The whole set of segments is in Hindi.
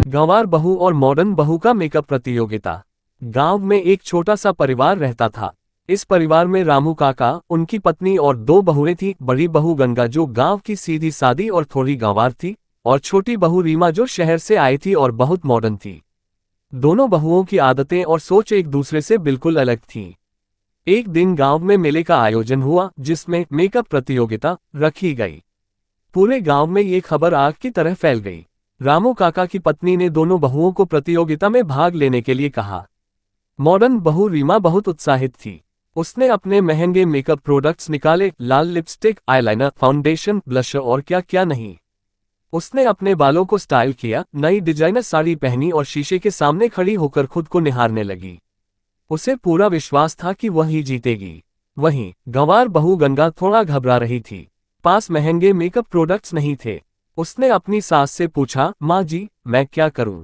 गंवार बहू और मॉडर्न बहू का मेकअप प्रतियोगिता। गांव में एक छोटा सा परिवार रहता था। इस परिवार में रामू काका, उनकी पत्नी और दो बहुएं थी। बड़ी बहू गंगा जो गांव की सीधी सादी और थोड़ी गंवार थी, और छोटी बहू रीमा जो शहर से आई थी और बहुत मॉडर्न थी। दोनों बहुओं की आदतें और सोच एक दूसरे से बिल्कुल अलग थीं। एक दिन गांव में मेले का आयोजन हुआ जिसमें मेकअप प्रतियोगिता रखी गई। पूरे गांव में ये खबर आग की तरह फैल गई। रामू काका की पत्नी ने दोनों बहुओं को प्रतियोगिता में भाग लेने के लिए कहा। मॉडर्न बहू रीमा बहुत उत्साहित थी। उसने अपने महंगे मेकअप प्रोडक्ट्स निकाले, लाल लिपस्टिक, आईलाइनर, फाउंडेशन, ब्लशर और क्या क्या नहीं। उसने अपने बालों को स्टाइल किया, नई डिजाइनर साड़ी पहनी और शीशे के सामने खड़ी होकर खुद को निहारने लगी। उसे पूरा विश्वास था कि वह ही जीतेगी। वहीं गंवार बहू गंगा थोड़ा घबरा रही थी। पास महंगे मेकअप प्रोडक्ट्स नहीं थे। उसने अपनी सास से पूछा, माँ जी, मैं क्या करूं?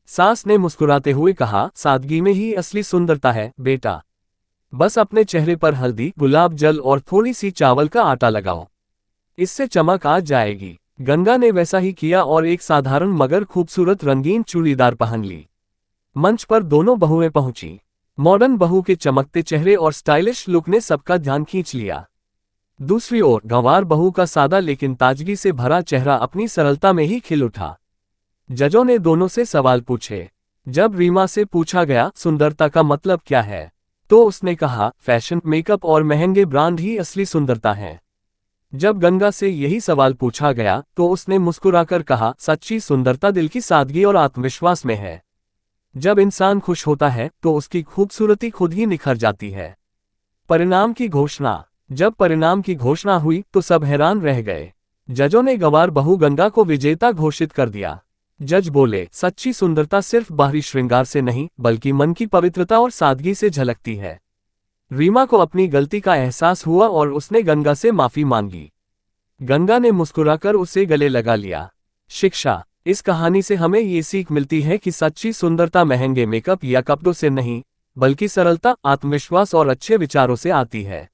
सास ने मुस्कुराते हुए कहा, सादगी में ही असली सुंदरता है बेटा। बस अपने चेहरे पर हल्दी, गुलाब जल और थोड़ी सी चावल का आटा लगाओ, इससे चमक आ जाएगी। गंगा ने वैसा ही किया और एक साधारण मगर खूबसूरत रंगीन चूड़ीदार पहन ली। मंच पर दोनों बहुएं पहुंची। मॉडर्न बहू के चमकते चेहरे और स्टाइलिश लुक ने सबका ध्यान खींच लिया। दूसरी ओर गंवार बहू का सादा लेकिन ताजगी से भरा चेहरा अपनी सरलता में ही खिल उठा। जजों ने दोनों से सवाल पूछे। जब रीमा से पूछा गया, सुंदरता का मतलब क्या है, तो उसने कहा, फैशन, मेकअप और महंगे ब्रांड ही असली सुंदरता है। जब गंगा से यही सवाल पूछा गया तो उसने मुस्कुराकर कहा, सच्ची सुंदरता दिल की सादगी और आत्मविश्वास में है। जब इंसान खुश होता है तो उसकी खूबसूरती खुद ही निखर जाती है। परिणाम की घोषणा। जब परिणाम की घोषणा हुई तो सब हैरान रह गए। जजों ने गंवार बहू गंगा को विजेता घोषित कर दिया। जज बोले, सच्ची सुंदरता सिर्फ बाहरी श्रृंगार से नहीं बल्कि मन की पवित्रता और सादगी से झलकती है। रीमा को अपनी गलती का एहसास हुआ और उसने गंगा से माफी मांगी। गंगा ने मुस्कुराकर उसे गले लगा लिया। शिक्षा। इस कहानी से हमें ये सीख मिलती है कि सच्ची सुंदरता महंगे मेकअप या कपड़ों से नहीं बल्कि सरलता, आत्मविश्वास और अच्छे विचारों से आती है।